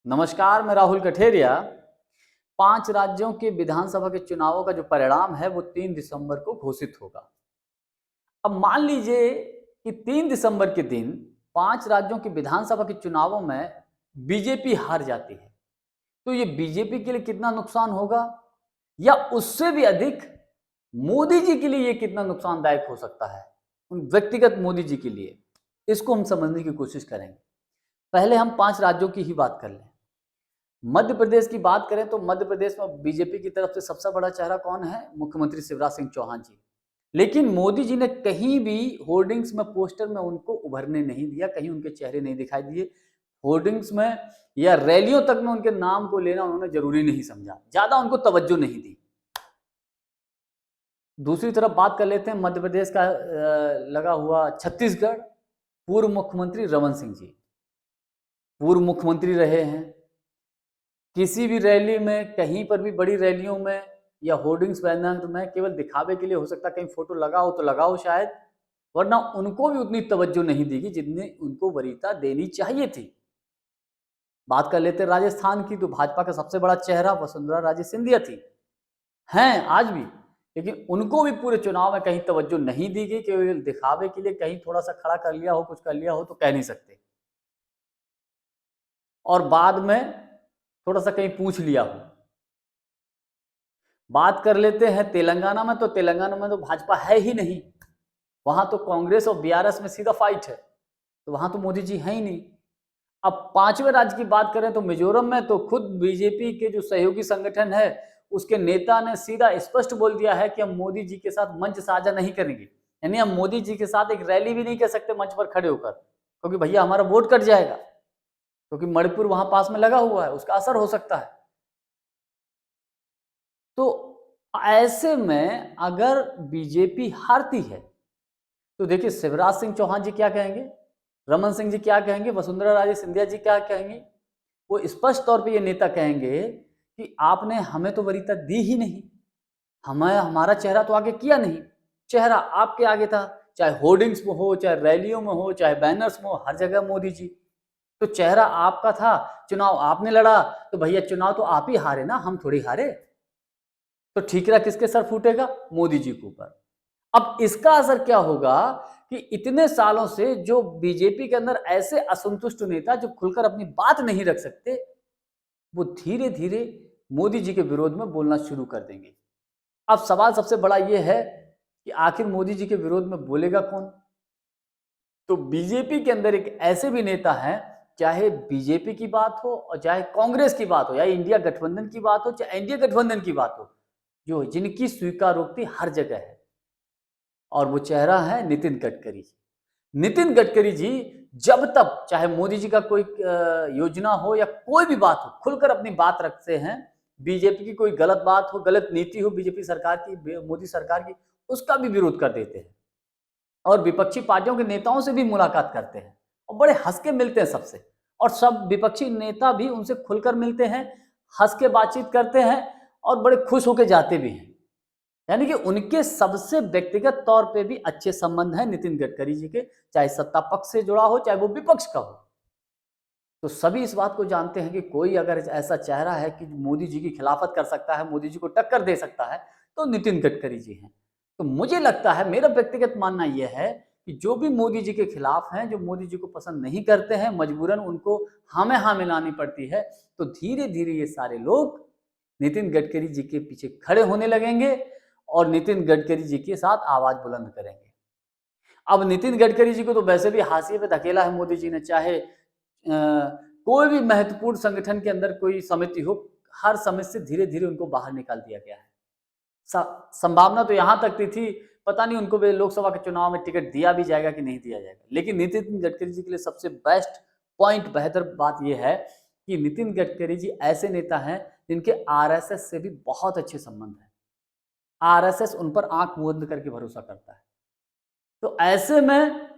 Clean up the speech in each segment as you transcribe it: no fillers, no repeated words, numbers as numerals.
नमस्कार, मैं राहुल कठेरिया। 5 राज्यों के विधानसभा के चुनावों का जो परिणाम है वो 3 दिसंबर को घोषित होगा। अब मान लीजिए कि 3 दिसंबर के दिन 5 राज्यों के विधानसभा के चुनावों में बीजेपी हार जाती है, तो ये बीजेपी के लिए कितना नुकसान होगा या उससे भी अधिक मोदी जी के लिए ये कितना नुकसानदायक हो सकता है, उन व्यक्तिगत मोदी जी के लिए, इसको हम समझने की कोशिश करेंगे। पहले हम 5 राज्यों की ही बात कर लें। मध्य प्रदेश की बात करें तो मध्य प्रदेश में बीजेपी की तरफ से सबसे बड़ा चेहरा कौन है? मुख्यमंत्री शिवराज सिंह चौहान जी। लेकिन मोदी जी ने कहीं भी होर्डिंग्स में, पोस्टर में उनको उभरने नहीं दिया, कहीं उनके चेहरे नहीं दिखाई दिए। होर्डिंग्स में या रैलियों तक में उनके नाम को लेना उन्होंने जरूरी नहीं समझा, ज्यादा उनको तवज्जो नहीं दी। दूसरी तरफ बात कर लेते हैं मध्य प्रदेश का लगा हुआ छत्तीसगढ़। पूर्व मुख्यमंत्री रमन सिंह जी पूर्व मुख्यमंत्री रहे हैं। किसी भी रैली में, कहीं पर भी बड़ी रैलियों में या होर्डिंग्स बैनर में केवल दिखावे के लिए हो सकता है कहीं फोटो लगा हो तो लगाओ शायद, वरना उनको भी उतनी तवज्जो नहीं दी जितनी उनको वरीयता देनी चाहिए थी। बात कर लेते हैं राजस्थान की, तो भाजपा का सबसे बड़ा चेहरा वसुंधरा राजे सिंधिया थी, हैं आज भी, लेकिन उनको भी पूरे चुनाव में कहीं तवज्जो नहीं दी गई, केवल दिखावे के लिए कहीं थोड़ा सा खड़ा कर लिया हो, कुछ कर लिया हो तो कह नहीं सकते, और बाद में थोड़ा सा कहीं पूछ लिया हो। बात कर लेते हैं तेलंगाना में, तो तेलंगाना में तो भाजपा है ही नहीं, वहां तो कांग्रेस और बीआरएस में सीधा फाइट है, तो वहां तो मोदी जी है ही नहीं। अब 5वें राज्य की बात करें तो मिजोरम में तो खुद बीजेपी के जो सहयोगी संगठन है उसके नेता ने सीधा स्पष्ट बोल दिया है कि हम मोदी जी के साथ मंच साझा नहीं करेंगे, यानी हम मोदी जी के साथ एक रैली भी नहीं कर सकते मंच पर खड़े होकर, क्योंकि भैया हमारा वोट कट जाएगा, क्योंकि मणिपुर वहां पास में लगा हुआ है, उसका असर हो सकता है। तो ऐसे में अगर बीजेपी हारती है तो देखिए शिवराज सिंह चौहान जी क्या कहेंगे, रमन सिंह जी क्या कहेंगे, वसुंधरा राजे सिंधिया जी क्या कहेंगे। वो स्पष्ट तौर पे ये नेता कहेंगे कि आपने हमें तो वरीयता दी ही नहीं, हमें हमारा चेहरा तो आगे किया नहीं, चेहरा आपके आगे था, चाहे होर्डिंग्स में हो, चाहे रैलियों में हो, चाहे बैनर्स में हो, हर जगह मोदी जी। तो चेहरा आपका था, चुनाव आपने लड़ा, तो भैया चुनाव तो आप ही हारे ना, हम थोड़ी हारे। तो ठीकरा किसके सर फूटेगा? मोदी जी के ऊपर। अब इसका असर क्या होगा कि इतने सालों से जो बीजेपी के अंदर ऐसे असंतुष्ट नेता जो खुलकर अपनी बात नहीं रख सकते, वो धीरे धीरे मोदी जी के विरोध में बोलना शुरू कर देंगे। अब सवाल सबसे बड़ा यह है कि आखिर मोदी जी के विरोध में बोलेगा कौन? तो बीजेपी के अंदर एक ऐसे भी नेता हैं, चाहे बीजेपी की बात हो और चाहे कांग्रेस की बात हो या इंडिया गठबंधन की बात हो, चाहे एनडीए गठबंधन की बात हो, जो जिनकी स्वीकारोक्ति हर जगह है, और वो चेहरा है नितिन गडकरी। नितिन गडकरी जी जब तक चाहे मोदी जी का कोई योजना हो या कोई भी बात हो, खुलकर अपनी बात रखते हैं। बीजेपी की कोई गलत बात हो, गलत नीति हो बीजेपी सरकार की, मोदी सरकार की, उसका भी विरोध कर देते हैं, और विपक्षी पार्टियों के नेताओं से भी मुलाकात करते हैं और बड़े हंस के मिलते हैं सबसे, और सब विपक्षी नेता भी उनसे खुलकर मिलते हैं, हंस के बातचीत करते हैं और बड़े खुश होकर जाते भी हैं। यानी कि उनके सबसे व्यक्तिगत तौर पे भी अच्छे संबंध हैं नितिन गडकरी जी के, चाहे सत्ता पक्ष से जुड़ा हो चाहे वो विपक्ष का हो। तो सभी इस बात को जानते हैं कि कोई अगर ऐसा चेहरा है कि मोदी जी की खिलाफत कर सकता है, मोदी जी को टक्कर दे सकता है, तो नितिन गडकरी जी हैं। तो मुझे लगता है, मेरा व्यक्तिगत मानना यह है कि जो भी मोदी जी के खिलाफ हैं, जो मोदी जी को पसंद नहीं करते हैं, मजबूरन उनको हाँ में हाँ मिलानी पड़ती है, तो धीरे धीरे ये सारे लोग नितिन गडकरी जी के पीछे खड़े होने लगेंगे और नितिन गडकरी जी के साथ आवाज बुलंद करेंगे। अब नितिन गडकरी जी को तो वैसे भी हाशिए पे धकेला है मोदी जी ने, चाहे कोई भी महत्वपूर्ण संगठन के अंदर कोई समिति हो, हर समिति से धीरे धीरे उनको बाहर निकाल दिया गया है। संभावना तो यहां तक थी, पता नहीं उनको लोकसभा के चुनाव में टिकट दिया भी जाएगा कि नहीं दिया जाएगा। लेकिन नितिन गडकरी जी के लिए सबसे बेस्ट पॉइंट, बेहतर बात यह है कि नितिन गडकरी जी ऐसे नेता हैं जिनके आरएसएस से भी बहुत अच्छे संबंध हैं। आरएसएस उन पर आंख बंद करके भरोसा करता है। तो ऐसे में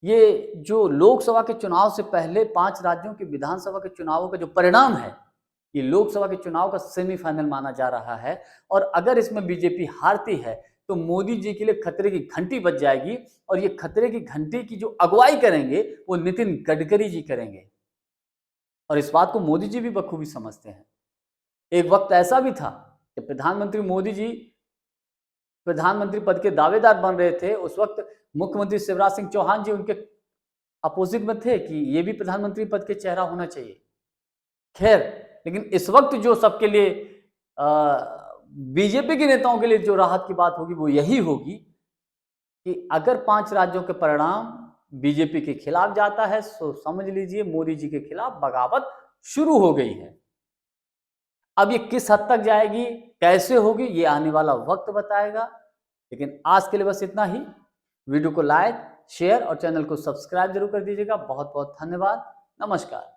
ये जो लोकसभा के चुनाव से पहले 5 राज्यों के विधानसभा के चुनावों का जो परिणाम है, ये लोकसभा के चुनाव का सेमीफाइनल माना जा रहा है, और अगर इसमें बीजेपी हारती है तो मोदी जी के लिए खतरे की घंटी बज जाएगी, और ये खतरे की घंटी की जो अगुवाई करेंगे वो नितिन गडकरी जी करेंगे। और इस बात को मोदी जी भी बखूबी समझते हैं। एक वक्त ऐसा भी था कि प्रधानमंत्री मोदी जी प्रधानमंत्री पद के दावेदार बन रहे थे, उस वक्त मुख्यमंत्री शिवराज सिंह चौहान जी उनके अपोजिट में थे कि ये भी प्रधानमंत्री पद के चेहरा होना चाहिए। खैर, लेकिन इस वक्त जो सबके लिए बीजेपी के नेताओं के लिए जो राहत की बात होगी वो यही होगी कि अगर 5 राज्यों के परिणाम बीजेपी के खिलाफ जाता है तो समझ लीजिए मोदी जी के खिलाफ बगावत शुरू हो गई है। अब ये किस हद तक जाएगी, कैसे होगी, ये आने वाला वक्त बताएगा। लेकिन आज के लिए बस इतना ही। वीडियो को लाइक, शेयर और चैनल को सब्सक्राइब जरूर कर दीजिएगा। बहुत बहुत धन्यवाद। नमस्कार।